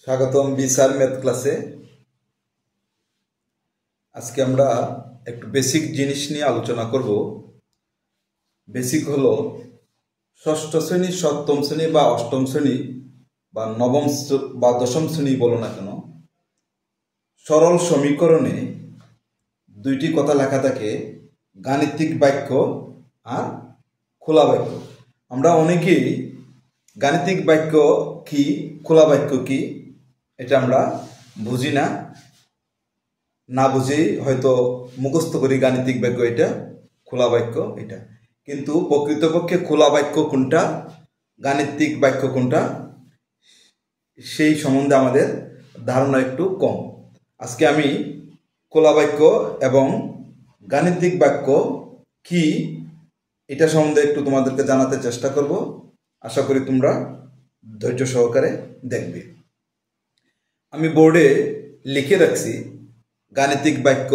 স্বাগতম বিসার ম্যাথ ক্লাসে। আজকে আমরা একটু বেসিক জিনিস নিয়ে আলোচনা করব। বেসিক হলো ষষ্ঠ শ্রেণী, সপ্তম শ্রেণী বা অষ্টম শ্রেণী বা নবম বা দশম শ্রেণী বলো না কেন, সরল সমীকরণে দুইটি কথা লেখা থাকে, গাণিতিক বাক্য আর খোলা বাক্য। আমরা অনেকেই গাণিতিক বাক্য কি, খোলা বাক্য কি এটা আমরা বুঝি না, না বুঝেই হয়তো মুখস্থ করি গাণিতিক বাক্য এটা, খোলা বাক্য এটা। কিন্তু প্রকৃতপক্ষে খোলা বাক্য কোনটা, গাণিতিক বাক্য কোনটা, সেই সম্বন্ধে আমাদের ধারণা একটু কম। আজকে আমি খোলা বাক্য এবং গাণিতিক বাক্য কি এটা সম্বন্ধে একটু তোমাদেরকে জানাতে চেষ্টা করব। আশা করি তোমরা ধৈর্য সহকারে দেখবে। আমি বোর্ডে লিখে রাখছি গাণিতিক বাক্য,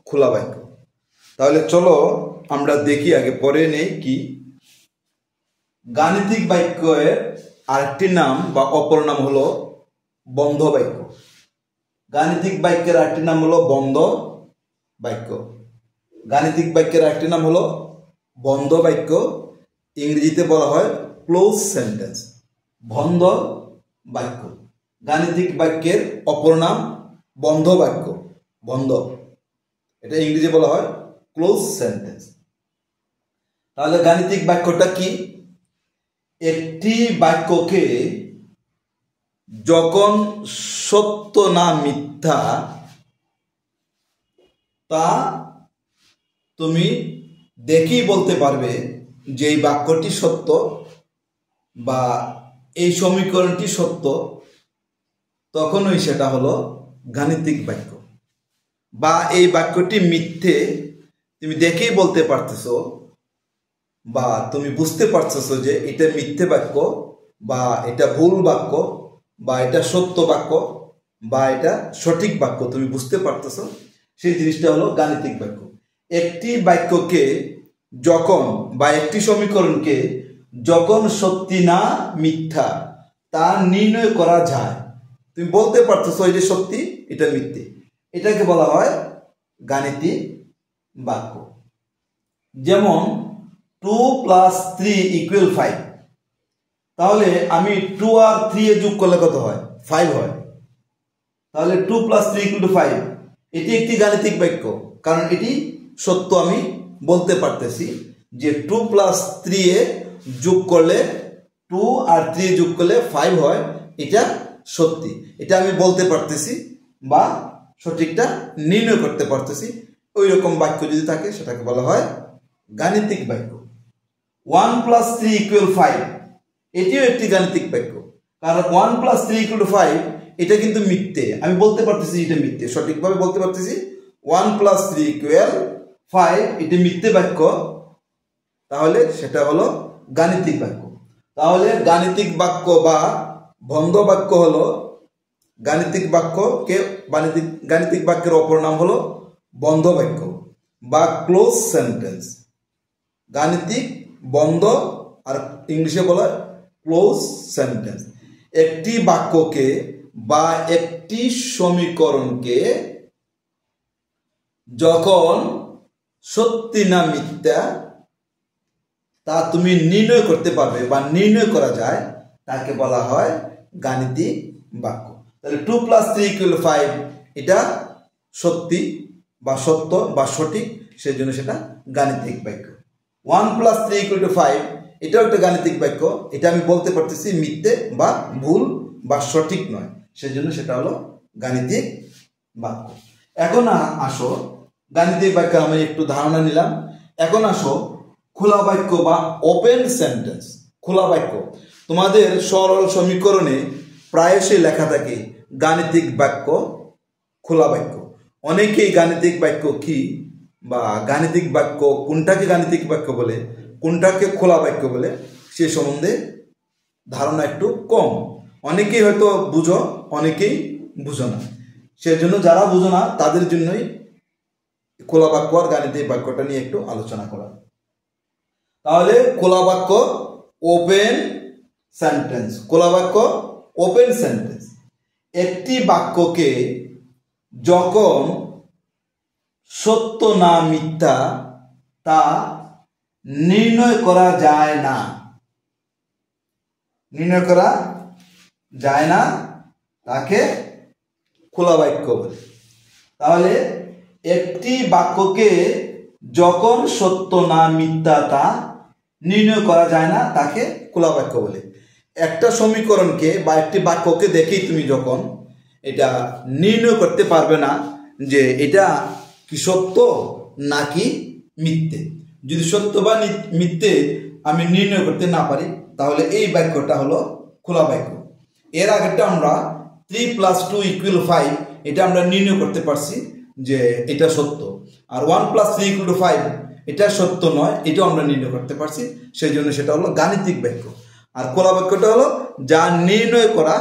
খোলা বাক্য। তাহলে চলো আমরা দেখি, আগে পরে নেই কি গাণিতিক বাক্যের আরেকটি নাম বা অপর নাম হলো বন্ধ বাক্য। গাণিতিক বাক্যের আরেকটি নাম হলো বন্ধ বাক্য। গাণিতিক বাক্যের আরেকটি নাম হলো বন্ধ বাক্য। ইংরেজিতে বলা হয় ক্লোজ সেন্টেন্স, বন্ধ বাক্য। গাণিতিক বাক্যের অপর নাম বন্ধ বাক্য, বন্ধ, এটা ইংরেজি বলা হয় ক্লোজ সেন্টেন্স। তাহলে গাণিতিক বাক্যটা কি? একটি বাক্যকে যখন সত্য না মিথ্যা তা তুমি দেখেই বলতে পারবে যে এই বাক্যটি সত্য বা এই সমীকরণটি সত্য, তখনই সেটা হলো গাণিতিক বাক্য। বা এই বাক্যটি মিথ্যে তুমি দেখেই বলতে পারতেছো বা তুমি বুঝতে পারতেছো যে এটা মিথ্যে বাক্য বা এটা ভুল বাক্য বা এটা সত্য বাক্য বা এটা সঠিক বাক্য, তুমি বুঝতে পারতেছো, সেই জিনিসটা হলো গাণিতিক বাক্য। একটি বাক্যকে যখন বা একটি সমীকরণকে যখন সত্যি না মিথ্যা তা নির্ণয় করা যায়, তুমি বলতে পারতেছো এই যে সত্যি, এটা মিথ্যে, এটাকে বলা হয় গাণিতিক বাক্য। যেমন 2 + 3 = 5। তাহলে আমি 2 আর 3 এ যোগ করলে কত হয়? 5 হয়। তাহলে 2 + 3 = 5, এটি একটি গাণিতিক বাক্য, কারণ এটি সত্য। আমি বলতে পারতেছি যে 2 + 3 এ যোগ করলে 2 আর 3 যোগ করলে 5 হয়, এটা সত্যি, এটা আমি বলতে পারতেছি বা সঠিকটা নির্ণয় করতে পারতেছি। ওই রকম বাক্য যদি থাকে সেটাকে বলা হয় গাণিতিক বাক্য। 1 + 3 = 5, এটিও একটি গাণিতিক বাক্য, কারণ 1 + 3 = 5 এটা কিন্তু মিথ্যে, আমি বলতে পারতেছি এটা মিথ্যে, সঠিকভাবে বলতে পারতেছি 1 + 3 = 5, এটা মিথ্যে বাক্য, তাহলে সেটা হলো গাণিতিক বাক্য। তাহলে গাণিতিক বাক্য বা বন্ধ বাক্য হলো গাণিতিক বাক্যকে, গাণিতিক বাক্যের অপর নাম হলো বন্ধ বাক্য বা ক্লোজ সেন্টেন্স। গাণিতিক বন্ধ আর ইংলিশে বলা হয় ক্লোজ সেন্টেন্স। একটি বাক্যকে বা একটি সমীকরণকে যখন সত্যি না মিথ্যা তা তুমি নির্ণয় করতে পারবে বা নির্ণয় করা যায়, তাকে বলা হয় গাণিতিক বাক্য। তাহলে 2 + 3 = 5 এটা সত্যি বা সত্য বা সঠিক, সেই জন্য সেটা গাণিতিক বাক্য। 1 + 3 = 5 এটাও একটা গাণিতিক বাক্য, এটা আমি বলতে পারতেছি মিথ্যে বা ভুল বা সঠিক নয়, সেই জন্য সেটা হলো গাণিতিক বাক্য। এখন আসো, গাণিতিক বাক্য আমি একটু ধারণা নিলাম। এখন আসো খোলা বাক্য বা ওপেন সেন্টেন্স। খোলা বাক্য তোমাদের সরল সমীকরণে প্রায়শই লেখা থাকে গাণিতিক বাক্য, খোলা বাক্য। অনেকেই গাণিতিক বাক্য কি বা গাণিতিক বাক্য কোনটাকে গাণিতিক বাক্য বলে, কোনটাকে খোলা বাক্য বলে, সে সম্বন্ধে ধারণা একটু কম। অনেকেই হয়তো বুঝো, অনেকেই বুঝো না। সেজন্য যারা বুঝো না তাদের জন্যই খোলা বাক্য আর গাণিতিক বাক্যটা নিয়ে একটু আলোচনা করা। তাহলে খোলা বাক্য ওপেন সেন্টেন্স, খোলা বাক্য ওপেন সেন্টেন্স। একটি বাক্যকে যখন সত্য না মিথ্যা তা নির্ণয় করা যায় না, নির্ণয় করা যায় না তাকে খোলা বাক্য বলে। তাহলে একটি বাক্যকে যখন সত্য না মিথ্যা তা নির্ণয় করা যায় না তাকে খোলা বাক্য বলে। একটা সমীকরণকে বা একটি বাক্যকে দেখেই তুমি যখন এটা নির্ণয় করতে পারবে না যে এটা কি সত্য নাকি মিথ্যে, যদি সত্য বা মিথ্যে আমি নির্ণয় করতে না পারি তাহলে এই বাক্যটা হলো খোলা বাক্য। এর আগেরটা আমরা 3 + 2 = 5 এটা আমরা নির্ণয় করতে পারছি যে এটা সত্য, আর 1 + 3 = 5 এটা সত্য নয়, এটাও আমরা নির্ণয় করতে পারছি, সেই জন্য সেটা হলো গাণিতিক বাক্য। আর খোলা বাক্যটা হলো যা নির্ণয় করা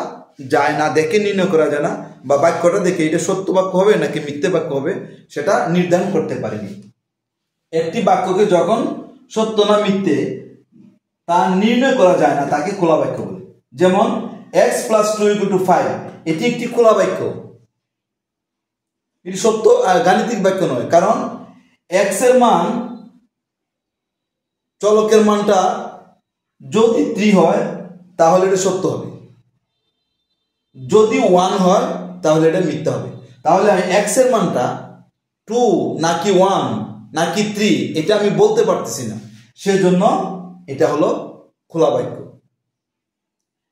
যায় না, দেখে নির্ণয় করা যায় না, বা বাক্যটা দেখে এটা সত্য বাক্য হবে নাকি মিথ্যে বাক্য হবে সেটা নির্ধারণ করতে পারিনি। একটি বাক্যকে যখন সত্য না মিথ্যে তা নির্ণয় করা যায় না তাকে খোলা বাক্য বলে। যেমন x + 2 = 5 এটি একটি খোলা বাক্য, এটি সত্য আর গাণিতিক বাক্য নয়, কারণ x এর মান, চলকের মানটা যদি 3 হয় তাহলে এটা সত্য হবে, যদি 1 হয় তাহলে এটা মিথ্যা হবে। তাহলে আমি x এর মানটা 2 নাকি 1 নাকি 3 এটা আমি বলতে পারতেছি না, সেজন্য এটা হলো খোলা বাক্য।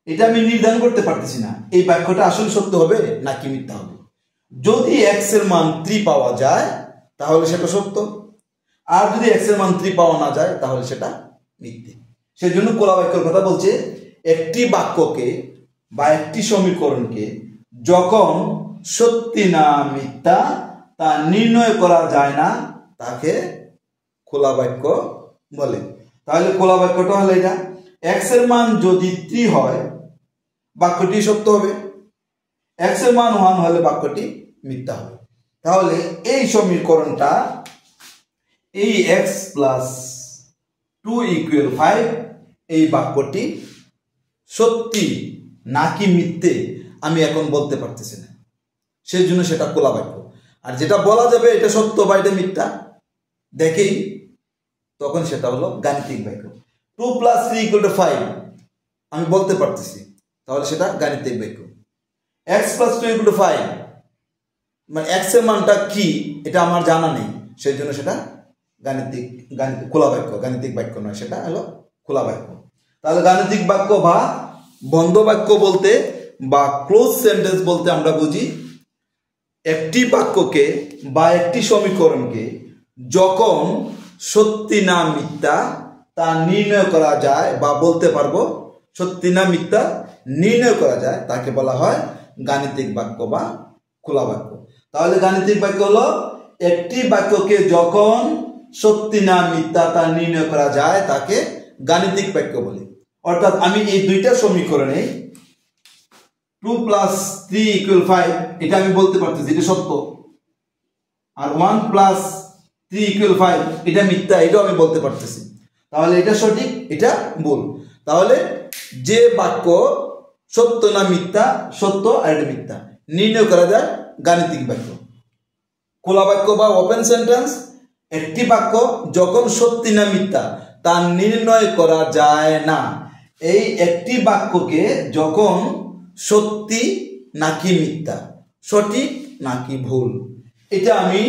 এটা আমি নির্ধারণ করতে পারতেছি না এই বাক্যটা আসলে সত্য হবে নাকি মিথ্যা হবে। যদি x এর মান 3 পাওয়া যায় তাহলে সেটা সত্য, আর যদি x এর মান 3 পাওয়া না যায় তাহলে সেটা মিথ্যে। সেজন্য খোলা বাক্যের কথা বলছে একটি বাক্যকে বা একটি সমীকরণকে যখন সত্যি না মিথ্যা তা নির্ণয় করা যায় না তাকে খোলা বাক্য বলে। তাহলে খোলা বাক্যটা হলো এটা, x এর মান যদি 3 হয় বাক্যটি সত্য হবে, x এর মান 1 হলে বাক্যটি মিথ্যা হবে। তাহলে এই সমীকরণটা এই x + 2 = 5 এই বাক্যটি সত্যি নাকি মিথ্যে আমি এখন বলতে পারতেছি না, সেই জন্য সেটা খোলা বাক্য। আর যেটা বলা যাবে এটা সত্য বা এটা মিথ্যা দেখেই তখন সেটা হলো গাণিতিক বাক্য। 2 + 3 = 5 আমি বলতে পারতেছি তাহলে সেটা গাণিতিক বাক্য। x + 2 = 5 মানে x এর মানটা কি এটা আমার জানা নেই, সেই জন্য সেটা খোলা বাক্য, গাণিতিক বাক্য নয়, সেটা হলো খোলা বাক্য। তাহলে গাণিতিক বাক্য বা বন্ধ বাক্য বলতে বা ক্লোজ সেন্টেন্স বলতে আমরা বুঝি একটি বাক্যকে বা একটি সমীকরণকে যখন সত্যি না মিথ্যা তা নির্ণয় করা যায় বা বলতে পারবো সত্যি না মিথ্যা নির্ণয় করা যায় তাকে বলা হয় গাণিতিক বাক্য বা খোলা বাক্য। তাহলে গাণিতিক বাক্য হলো একটি বাক্যকে যখন সত্যি না মিথ্যা তা নির্ণয় করা যায় তাকে গাণিতিক বাক্য বলে। অর্থাৎ আমি এই দুইটা সমীকরণে 2 + 3 = 5 এটা আমি বলতে পারতেছি এটা সত্য, আর 1 + 3 = 5 এটা মিথ্যা এটাও আমি বলতে পারতেছি। তাহলে এটা সঠিক এটা ভুল। তাহলে যে বাক্য সত্য না মিথ্যা, সত্য আর এটা মিথ্যা নির্ণয় করা যায় গাণিতিক বাক্য। খোলা বাক্য বা ওপেন সেন্টেন্স একটি বাক্য যখন সত্যি না মিথ্যা তা নির্ণয় করা যায় না, এই একটি বাক্যকে যখন সত্যি নাকি মিথ্যা, সঠিক নাকি ভুল এটা আমি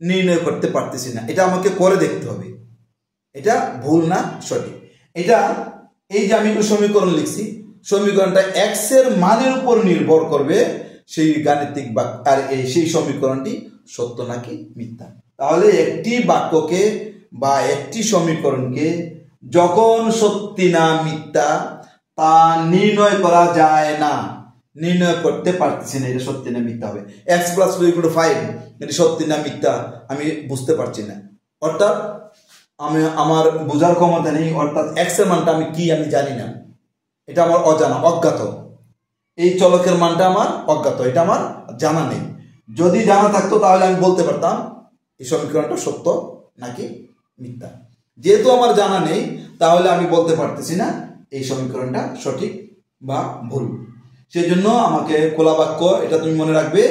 নির্ণয় করতে পারতেছি না, এটা আমাকে করে দেখতে হবে এটা ভুল না সঠিক। এটা এই যে আমি একটা সমীকরণ লিখছি, সমীকরণটা x এর মানের উপর নির্ভর করবে সেই গাণিতিক বাক্য আর সেই সমীকরণটি সত্য নাকি মিথ্যা। তাহলে একটি বাক্যকে বা একটি সমীকরণকে যখন সত্যি না মিথ্যা তা নির্ণয় করা যায় না, নির্ণয় করতে পারতেছি না এটা সত্যি না মিথ্যা হবে। x + 2 = 5 এটা সত্যি না মিথ্যা আমি বুঝতে পারছি না, অর্থাৎ আমার বোঝার ক্ষমতা নেই, অর্থাৎ x এর মানটা আমি কি আমি জানি না, এটা আমার অজানা অজ্ঞাত, এই চলকের মানটা আমার অজ্ঞাত, এটা আমার জানা নেই। যদি জানা থাকতো তাহলে আমি বলতে পারতাম এই সমীকরণটা সত্য নাকি মিথ্যা। যেহেতু আমার জানা নেই তাহলে আমি বলতে পারতেছি না এই সমীকরণটা সঠিক বা ভুল। সেই জন্য আমাকে খোলা বাক্য এটা তুমি মনে রাখবে,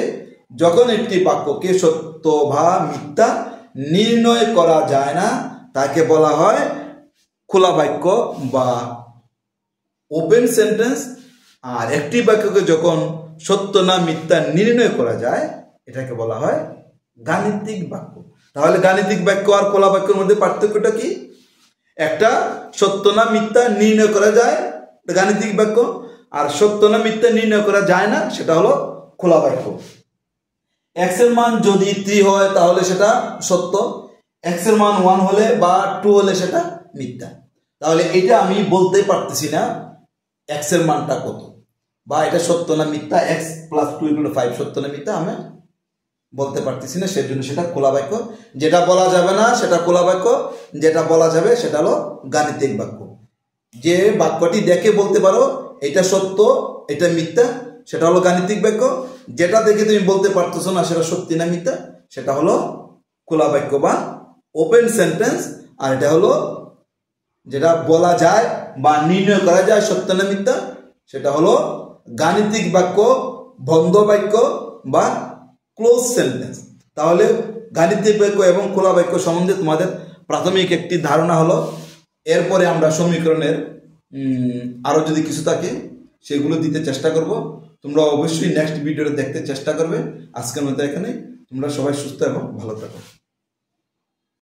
যখন একটি বাক্যকে সত্য বা মিথ্যা নির্ণয় করা যায় না তাকে বলা হয় খোলা বাক্য বা ওপেন সেন্টেন্স। আর একটি বাক্যকে যখন সত্য না মিথ্যা নির্ণয় করা যায় এটাকে বলা হয় গাণিতিক বাক্য। তাহলে গাণিতিক বাক্য আর খোলা বাক্যের মধ্যে পার্থক্যটা কি? একটা সত্য না মিথ্যা নির্ণয় করা যায় গাণিতিক বাক্য, আর সত্য না মিথ্যা নির্ণয় করা যায় না সেটা হলো খোলা বাক্য। x এর মান যদি 3 হয় তাহলে সেটা সত্য, x এর মান 1 হলে বা 2 হলে সেটা মিথ্যা। তাহলে এটা আমি বলতে পারতেছি না x এর মানটা কত বা এটা সত্য না মিথ্যা, x + 2 = 5 সত্য না মিথ্যা আমি বলতে পারতেছি না, সেজন্য সেটা খোলা বাক্য। যেটা বলা যাবে না সেটা খোলা বাক্য, যেটা বলা যাবে সেটা হলো গাণিতিক বাক্য। যে বাক্যটি দেখে বলতে পারো এটা সত্য এটা মিথ্যা সেটা হলো গাণিতিক বাক্য, যেটা দেখে তুমি বলতে পারতেছো না সেটা সত্যি না মিথ্যা সেটা হলো খোলা বাক্য বা ওপেন সেন্টেন্স। আর এটা হলো যেটা বলা যায় বা নির্ণয় করা যায় সত্য না মিথ্যা সেটা হলো গাণিতিক বাক্য, বন্ধ বাক্য বা ক্লোজ সেন্টেন্স। তাহলে গাণিতিক বাক্য এবং খোলা বাক্য সম্বন্ধে তোমাদের প্রাথমিক একটি ধারণা হলো। এরপরে আমরা সমীকরণের আরো যদি কিছু থাকে সেগুলো দিতে চেষ্টা করব। তোমরা অবশ্যই নেক্সট ভিডিওটা দেখতে চেষ্টা করবে। আজকের মতো এখানে, তোমরা সবাই সুস্থ এবং ভালো থাকো।